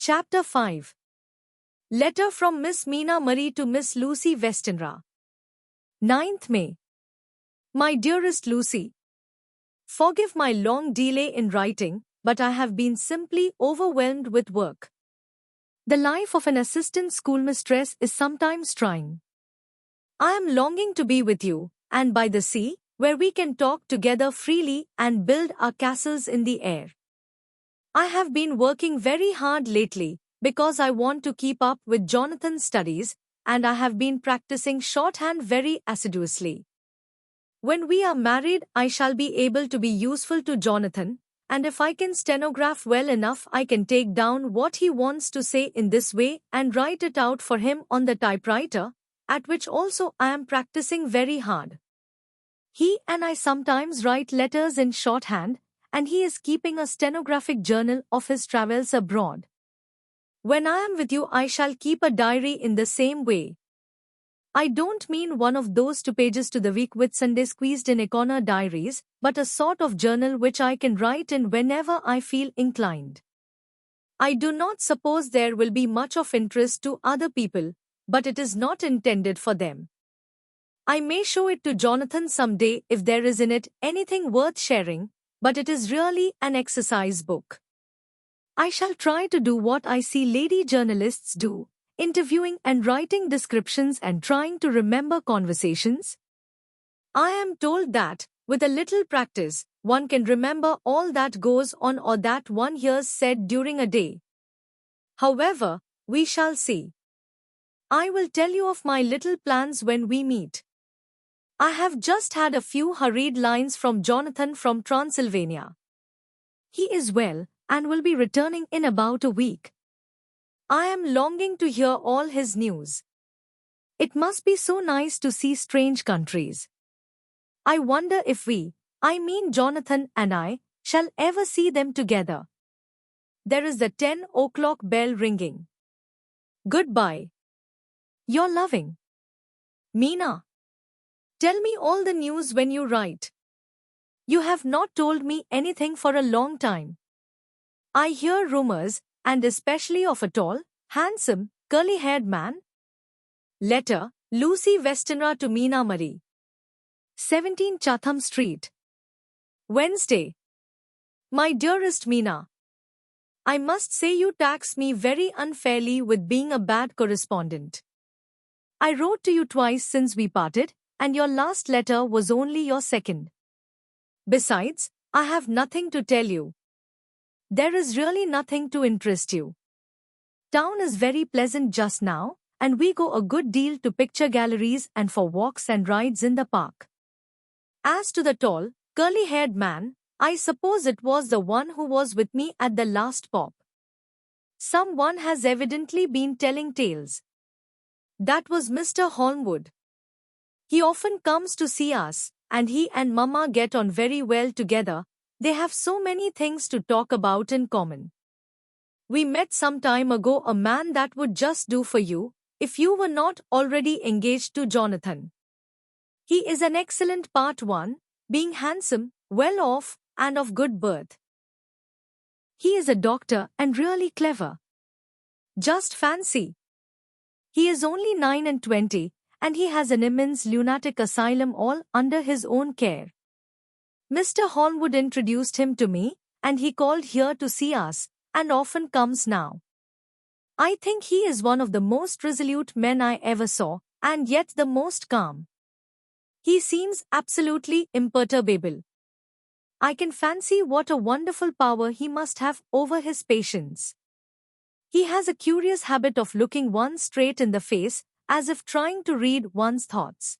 Chapter 5. Letter from Miss Meena Marie to Miss Lucy Westenra. 9th May. My dearest Lucy, forgive my long delay in writing, but I have been simply overwhelmed with work. The life of an assistant schoolmistress is sometimes trying. I am longing to be with you, and by the sea, where we can talk together freely and build our castles in the air. I have been working very hard lately because I want to keep up with Jonathan's studies, and I have been practicing shorthand very assiduously. When we are married, I shall be able to be useful to Jonathan, and if I can stenograph well enough, I can take down what he wants to say in this way and write it out for him on the typewriter, at which also I am practicing very hard. He and I sometimes write letters in shorthand, and he is keeping a stenographic journal of his travels abroad. When I am with you, I shall keep a diary in the same way. I don't mean one of those 2 pages to the week with Sunday squeezed in a corner diaries, but a sort of journal which I can write in whenever I feel inclined. I do not suppose there will be much of interest to other people, but it is not intended for them. I may show it to Jonathan some day if there is in it anything worth sharing, but it is really an exercise book. I shall try to do what I see lady journalists do, interviewing and writing descriptions and trying to remember conversations. I am told that, with a little practice, one can remember all that goes on or that one hears said during a day. However, we shall see. I will tell you of my little plans when we meet. I have just had a few hurried lines from Jonathan from Transylvania. He is well, and will be returning in about a week. I am longing to hear all his news. It must be so nice to see strange countries. I wonder if I mean Jonathan and I, shall ever see them together. There is the 10 o'clock bell ringing. Goodbye. Your loving Meena. Tell me all the news when you write. You have not told me anything for a long time. I hear rumors, and especially of a tall, handsome, curly-haired man. Letter, Lucy Westenra to Meena Marie. 17 Chatham Street. Wednesday. My dearest Meena, I must say you tax me very unfairly with being a bad correspondent. I wrote to you twice since we parted, and your last letter was only your second. Besides, I have nothing to tell you. There is really nothing to interest you. Town is very pleasant just now, and we go a good deal to picture galleries and for walks and rides in the park. As to the tall, curly-haired man, I suppose it was the one who was with me at the last pop. Someone has evidently been telling tales. That was Mr. Holmwood. He often comes to see us, and he and Mama get on very well together. They have so many things to talk about in common. We met some time ago a man that would just do for you, if you were not already engaged to Jonathan. He is an excellent part one, being handsome, well off, and of good birth. He is a doctor and really clever. Just fancy. He is only 9 and 20, and he has an immense lunatic asylum all under his own care. Mr. Holmwood introduced him to me, and he called here to see us, and often comes now. I think he is one of the most resolute men I ever saw, and yet the most calm. He seems absolutely imperturbable. I can fancy what a wonderful power he must have over his patients. He has a curious habit of looking one straight in the face, as if trying to read one's thoughts.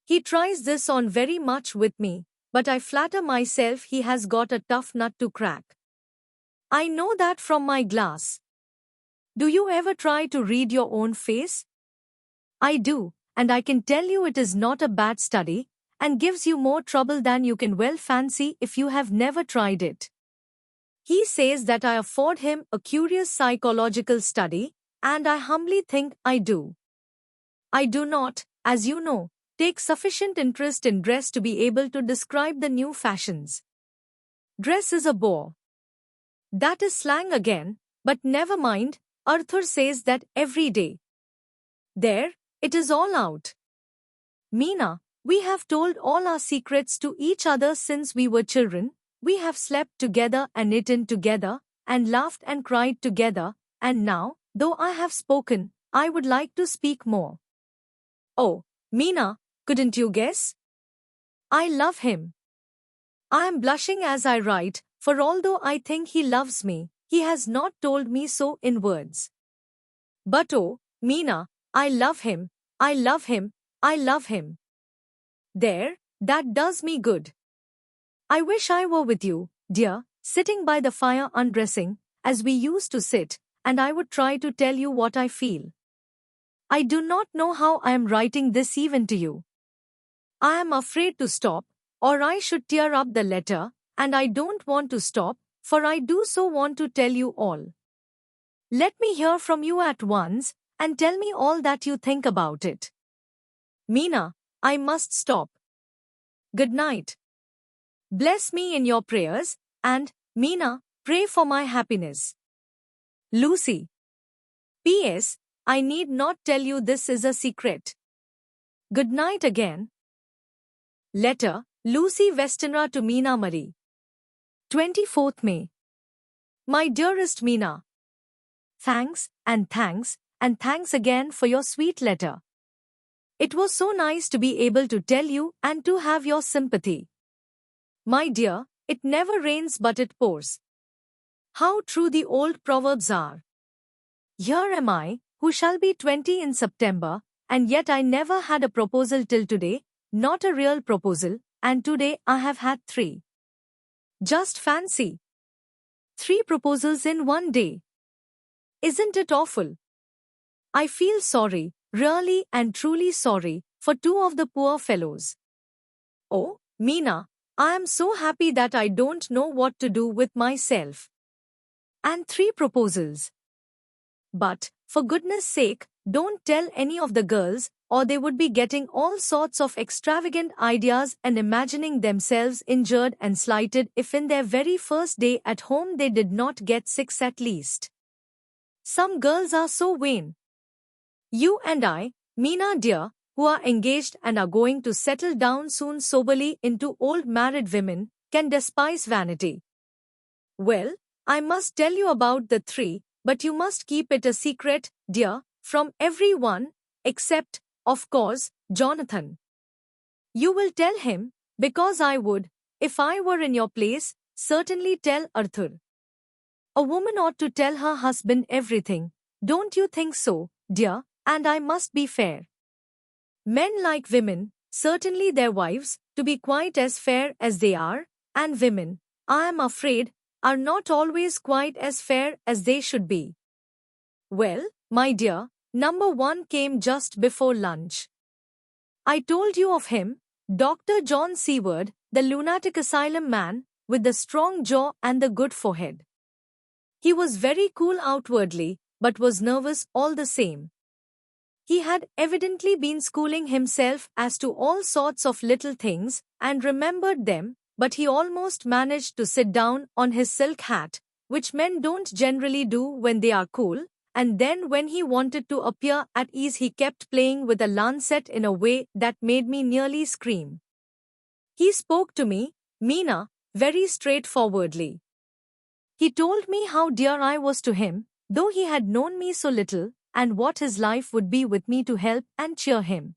He tries this on very much with me, but I flatter myself he has got a tough nut to crack. I know that from my glass. Do you ever try to read your own face? I do, and I can tell you it is not a bad study, and gives you more trouble than you can well fancy if you have never tried it. He says that I afford him a curious psychological study, and I humbly think I do. I do not, as you know, take sufficient interest in dress to be able to describe the new fashions. Dress is a bore. That is slang again, But never mind, Arthur says that every day. There, it is all out. Meena, we have told all our secrets to each other since we were children. We have slept together and eaten together, and laughed and cried together, and now, though I have spoken, I would like to speak more. Oh, Meena, couldn't you guess? I love him. I am blushing as I write, for although I think he loves me, he has not told me so in words. But oh, Meena, I love him, I love him, I love him. There, that does me good. I wish I were with you, dear, sitting by the fire undressing, as we used to sit, and I would try to tell you what I feel. I do not know how I am writing this even to you. I am afraid to stop, or I should tear up the letter, and I don't want to stop, for I do so want to tell you all. Let me hear from you at once, and tell me all that you think about it. Meena, I must stop. Good night. Bless me in your prayers, and, Meena, pray for my happiness. Lucy. P.S. I need not tell you this is a secret. Good night again. Letter, Lucy Westenra to Meena Marie. 24th May. My dearest Meena. Thanks, and thanks, and thanks again for your sweet letter. It was so nice to be able to tell you and to have your sympathy. My dear, it never rains but it pours. How true the old proverbs are. Here am I, who shall be 20 in September, and yet I never had a proposal till today, not a real proposal, and today I have had 3. Just fancy. 3 proposals in one day. Isn't it awful? I feel sorry, really and truly sorry, for 2 of the poor fellows. Oh, Meena, I am so happy that I don't know what to do with myself. And 3 proposals. But, for goodness sake, don't tell any of the girls, or they would be getting all sorts of extravagant ideas and imagining themselves injured and slighted if in their very first day at home they did not get 6 at least. Some girls are so vain. You and I, Meena dear, who are engaged and are going to settle down soon soberly into old married women, can despise vanity. Well, I must tell you about the 3, but you must keep it a secret, dear, from everyone, except, of course, Jonathan. You will tell him, because I would, if I were in your place, certainly tell Arthur. A woman ought to tell her husband everything, don't you think so, dear? And I must be fair. Men like women, certainly their wives, to be quite as fair as they are, and women, I am afraid, are not always quite as fair as they should be. Well, my dear, number 1 came just before lunch. I told you of him, Dr. John Seward, the lunatic asylum man, with the strong jaw and the good forehead. He was very cool outwardly, but was nervous all the same. He had evidently been schooling himself as to all sorts of little things, and remembered them, but he almost managed to sit down on his silk hat, which men don't generally do when they are cool, and then when he wanted to appear at ease he kept playing with a lancet in a way that made me nearly scream. He spoke to me, Meena, very straightforwardly. He told me how dear I was to him, though he had known me so little, and what his life would be with me to help and cheer him.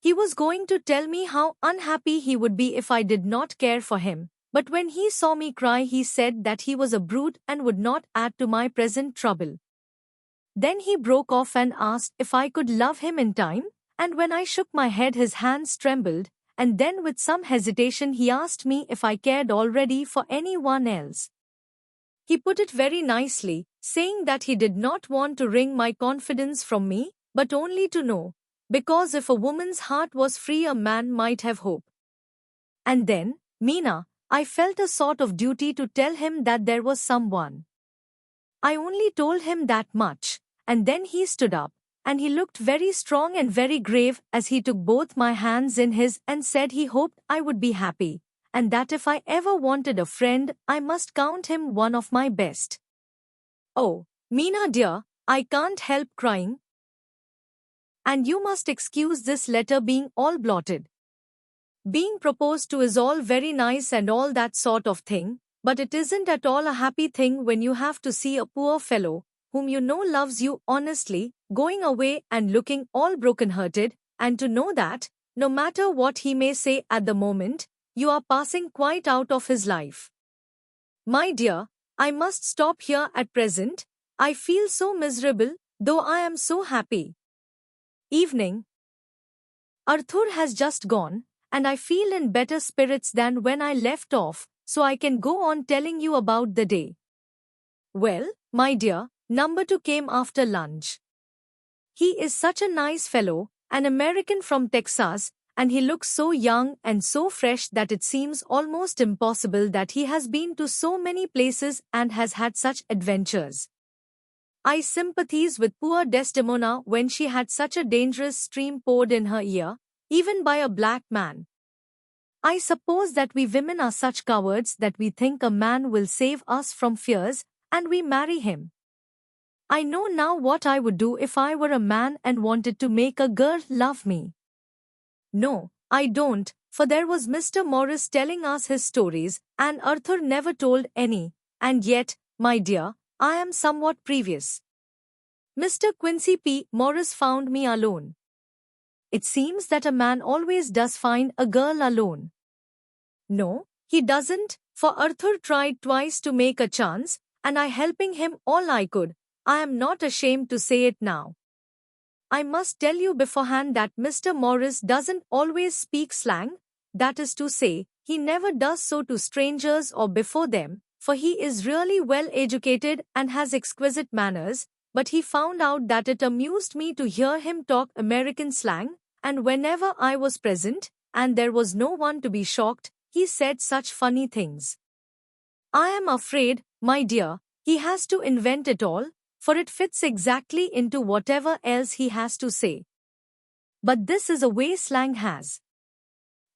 He was going to tell me how unhappy he would be if I did not care for him, but when he saw me cry he said that he was a brute and would not add to my present trouble. Then he broke off and asked if I could love him in time, and when I shook my head his hands trembled, and then with some hesitation he asked me if I cared already for anyone else. He put it very nicely, saying that he did not want to wring my confidence from me, but only to know, because if a woman's heart was free a man might have hope. And then, Meena, I felt a sort of duty to tell him that there was someone. I only told him that much, and then he stood up, and he looked very strong and very grave as he took both my hands in his and said he hoped I would be happy, and that if I ever wanted a friend, I must count him one of my best. Oh, Meena dear, I can't help crying. And you must excuse this letter being all blotted. Being proposed to is all very nice and all that sort of thing, but it isn't at all a happy thing when you have to see a poor fellow, whom you know loves you honestly, going away and looking all broken-hearted, and to know that, no matter what he may say at the moment, you are passing quite out of his life. My dear, I must stop here at present. I feel so miserable, though I am so happy. Evening. Arthur has just gone, and I feel in better spirits than when I left off, so I can go on telling you about the day. Well, my dear, number 2 came after lunch. He is such a nice fellow, an American from Texas, and he looks so young and so fresh that it seems almost impossible that he has been to so many places and has had such adventures. I sympathize with poor Desdemona when she had such a dangerous stream poured in her ear, even by a black man. I suppose that we women are such cowards that we think a man will save us from fears, and we marry him. I know now what I would do if I were a man and wanted to make a girl love me. No, I don't, for there was Mr. Morris telling us his stories, and Arthur never told any, and yet, my dear, I am somewhat previous. Mr. Quincy P. Morris found me alone. It seems that a man always does find a girl alone. No, he doesn't, for Arthur tried twice to make a chance, and I helping him all I could. I am not ashamed to say it now. I must tell you beforehand that Mr. Morris doesn't always speak slang, that is to say, he never does so to strangers or before them, for he is really well educated and has exquisite manners, but he found out that it amused me to hear him talk American slang, and whenever I was present, and there was no one to be shocked, he said such funny things. I am afraid, my dear, he has to invent it all, for it fits exactly into whatever else he has to say. But this is a way slang has.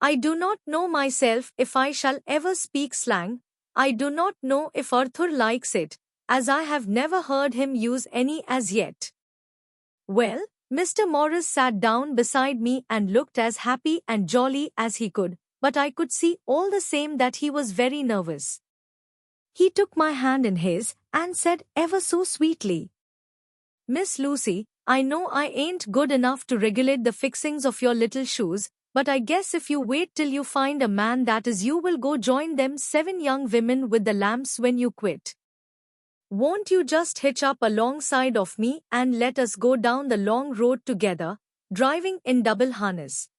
I do not know myself if I shall ever speak slang. I do not know if Arthur likes it, as I have never heard him use any as yet. Well, Mr. Morris sat down beside me and looked as happy and jolly as he could, but I could see all the same that he was very nervous. He took my hand in his and said ever so sweetly, "Miss Lucy, I know I ain't good enough to regulate the fixings of your little shoes, but I guess if you wait till you find a man that is you will go join them 7 young women with the lamps when you quit. Won't you just hitch up alongside of me and let us go down the long road together, driving in double harness?"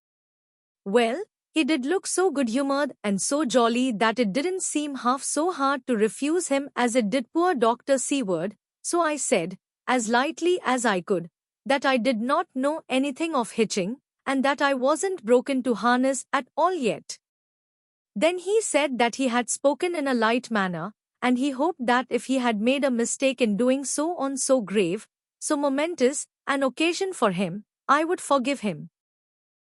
Well, he did look so good-humored and so jolly that it didn't seem half so hard to refuse him as it did poor Dr. Seward, so I said, as lightly as I could, that I did not know anything of hitching, and that I wasn't broken to harness at all yet. Then he said that he had spoken in a light manner, and he hoped that if he had made a mistake in doing so on so grave, so momentous an occasion for him, I would forgive him.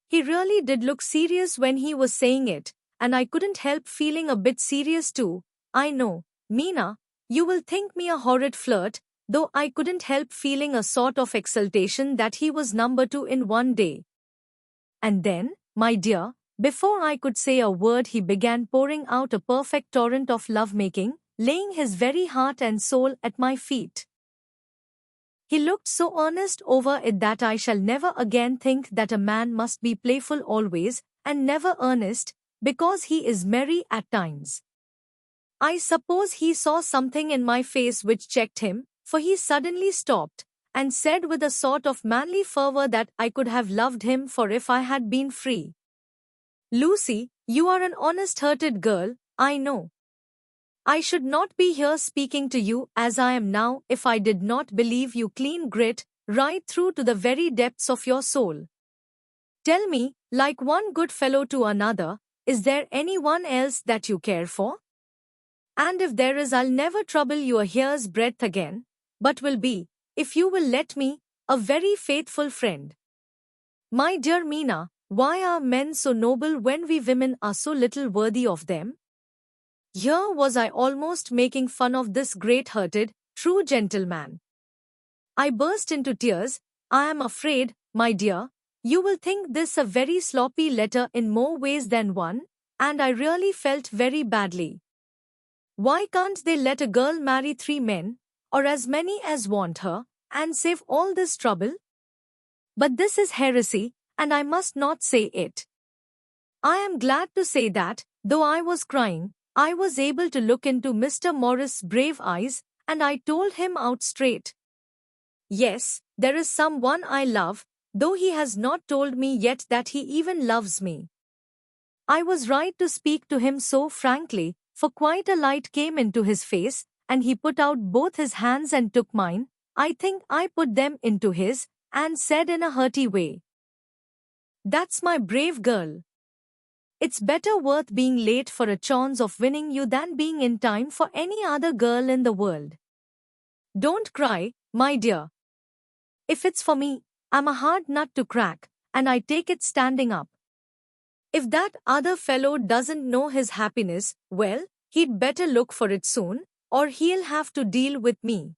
He really did look serious when he was saying it, and I couldn't help feeling a bit serious too. I know, Meena, you will think me a horrid flirt, though I couldn't help feeling a sort of exultation that he was number 2 in one day. And then, my dear, before I could say a word he began pouring out a perfect torrent of lovemaking, laying his very heart and soul at my feet. He looked so earnest over it that I shall never again think that a man must be playful always, and never earnest, because he is merry at times. I suppose he saw something in my face which checked him, for he suddenly stopped, and said with a sort of manly fervour that I could have loved him for if I had been free. "Lucy, you are an honest-hearted girl, I know. I should not be here speaking to you as I am now if I did not believe you clean grit, right through to the very depths of your soul. Tell me, like one good fellow to another, is there anyone else that you care for? And if there is, I'll never trouble you a hair's breadth again, but will be, if you will let me, a very faithful friend." My dear Meena, why are men so noble when we women are so little worthy of them? Here was I almost making fun of this great-hearted, true gentleman. I burst into tears. I am afraid, my dear, you will think this a very sloppy letter in more ways than one, and I really felt very badly. Why can't they let a girl marry 3 men, or as many as want her, and save all this trouble? But this is heresy, and I must not say it. I am glad to say that, though I was crying, I was able to look into Mr. Morris' brave eyes, and I told him out straight. Yes, there is someone I love, though he has not told me yet that he even loves me. I was right to speak to him so frankly, for quite a light came into his face, and he put out both his hands and took mine. I think I put them into his, and said in a hearty way, "That's my brave girl. It's better worth being late for a chance of winning you than being in time for any other girl in the world. Don't cry, my dear. If it's for me, I'm a hard nut to crack, and I take it standing up. If that other fellow doesn't know his happiness, well, he'd better look for it soon, or he'll have to deal with me.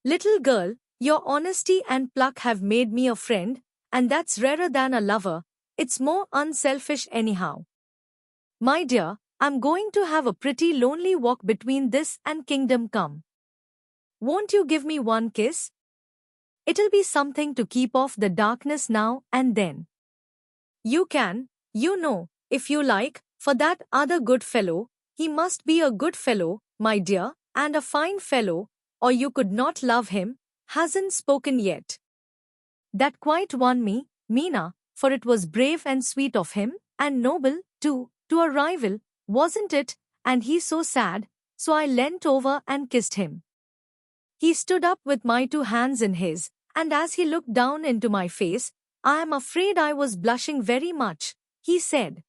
Little girl, your honesty and pluck have made me a friend, and that's rarer than a lover. It's more unselfish anyhow. My dear, I'm going to have a pretty lonely walk between this and Kingdom Come. Won't you give me one kiss? It'll be something to keep off the darkness now and then. You can, if you like, for that other good fellow. He must be a good fellow, my dear, and a fine fellow, or you could not love him. Hasn't spoken yet." That quite won me, Mina, for it was brave and sweet of him, and noble, too, to a rival, wasn't it? And he so sad, so I leant over and kissed him. He stood up with my 2 hands in his, and as he looked down into my face, I am afraid I was blushing very much. He said,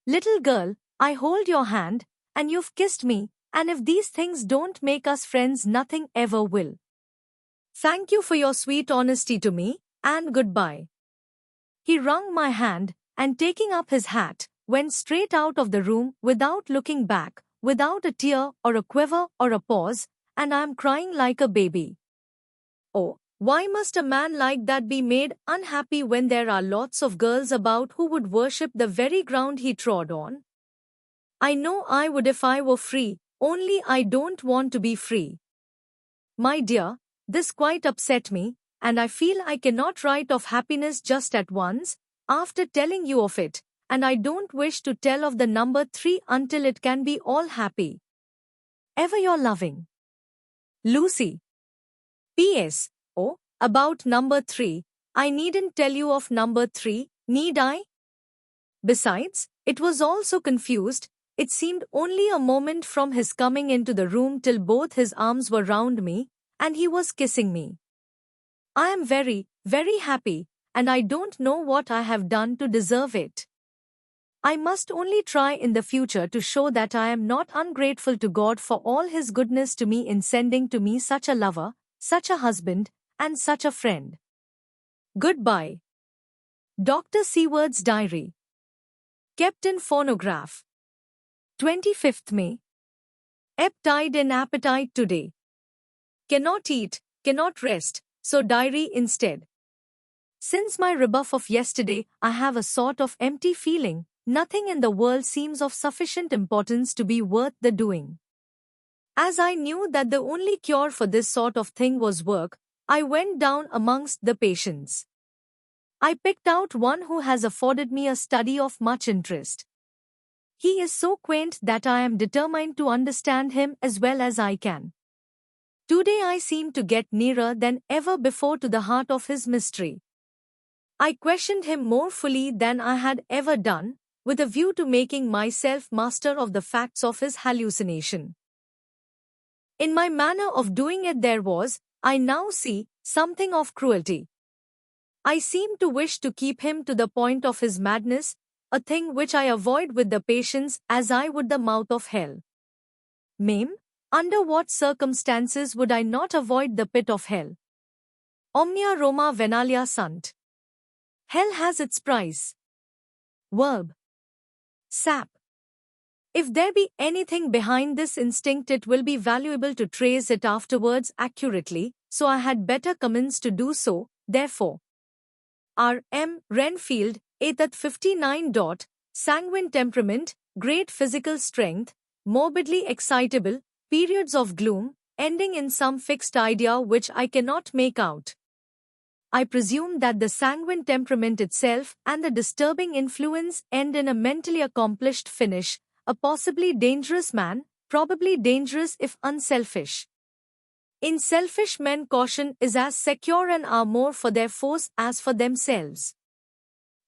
"Little girl, I hold your hand, and you've kissed me, and if these things don't make us friends, nothing ever will. Thank you for your sweet honesty to me, and goodbye." He wrung my hand, and taking up his hat, went straight out of the room without looking back, without a tear or a quiver or a pause, and I am crying like a baby. Oh, why must a man like that be made unhappy when there are lots of girls about who would worship the very ground he trod on? I know I would if I were free, only I don't want to be free. My dear, this quite upset me, and I feel I cannot write of happiness just at once, after telling you of it, and I don't wish to tell of the number 3 until it can be all happy. Ever your loving Lucy. P.S. Oh, about number 3, I needn't tell you of number 3, need I? Besides, it was all so confused. It seemed only a moment from his coming into the room till both his arms were round me, and he was kissing me. I am very, very happy, and I don't know what I have done to deserve it. I must only try in the future to show that I am not ungrateful to God for all his goodness to me in sending to me such a lover, such a husband, and such a friend. Goodbye. Dr. Seward's Diary. Kept in phonograph. 25th May. Ep died in appetite today. Cannot eat, cannot rest, so diary instead. Since my rebuff of yesterday, I have a sort of empty feeling. Nothing in the world seems of sufficient importance to be worth the doing. As I knew that the only cure for this sort of thing was work, I went down amongst the patients. I picked out one who has afforded me a study of much interest. He is so quaint that I am determined to understand him as well as I can. Today I seem to get nearer than ever before to the heart of his mystery. I questioned him more fully than I had ever done, with a view to making myself master of the facts of his hallucination. In my manner of doing it there was, I now see, something of cruelty. I seemed to wish to keep him to the point of his madness, a thing which I avoid with the patience as I would the mouth of hell. Mame, under what circumstances would I not avoid the pit of hell? Omnia Roma venalia sunt. Hell has its price. Verb. Sap. If there be anything behind this instinct, it will be valuable to trace it afterwards accurately, so I had better commence to do so, therefore. R. M. Renfield, 59. Sanguine temperament, great physical strength, morbidly excitable, periods of gloom, ending in some fixed idea which I cannot make out. I presume that the sanguine temperament itself and the disturbing influence end in a mentally accomplished finish, a possibly dangerous man, probably dangerous if unselfish. In selfish men, caution is as secure and are more for their foes as for themselves.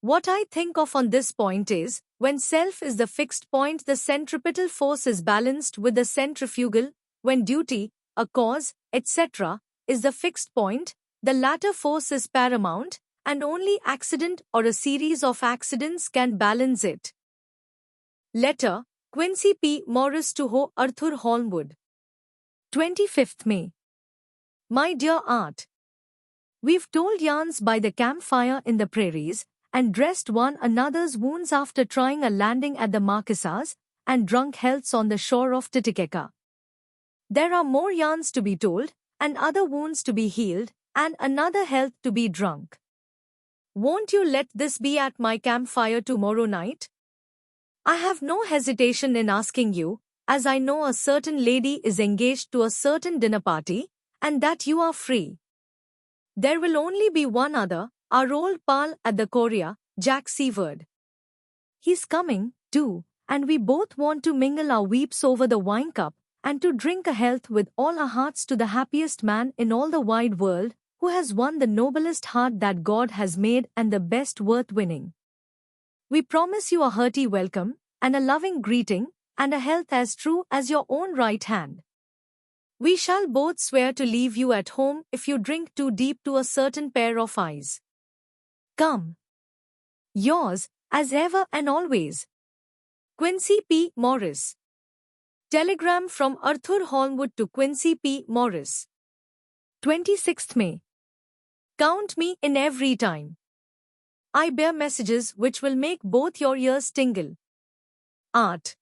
What I think of on this point is, when self is the fixed point, the centripetal force is balanced with the centrifugal; when duty, a cause, etc., is the fixed point, the latter force is paramount, and only accident or a series of accidents can balance it. Letter, Quincy P. Morris to Ho. Arthur Holmwood. 25th May. My dear Art, we've told yarns by the campfire in the prairies, and dressed one another's wounds after trying a landing at the Marquesas, and drunk healths on the shore of Titicaca. There are more yarns to be told, and other wounds to be healed, and another health to be drunk. Won't you let this be at my campfire tomorrow night? I have no hesitation in asking you, as I know a certain lady is engaged to a certain dinner party, and that you are free. There will only be one other, our old pal at the Corea, Jack Seward. He's coming, too, and we both want to mingle our weeps over the wine cup, and to drink a health with all our hearts to the happiest man in all the wide world, who has won the noblest heart that God has made and the best worth winning. We promise you a hearty welcome, and a loving greeting, and a health as true as your own right hand. We shall both swear to leave you at home if you drink too deep to a certain pair of eyes. Come. Yours, as ever and always, Quincy P. Morris. Telegram from Arthur Holmwood to Quincy P. Morris. 26th May. Count me in every time. I bear messages which will make both your ears tingle. Art.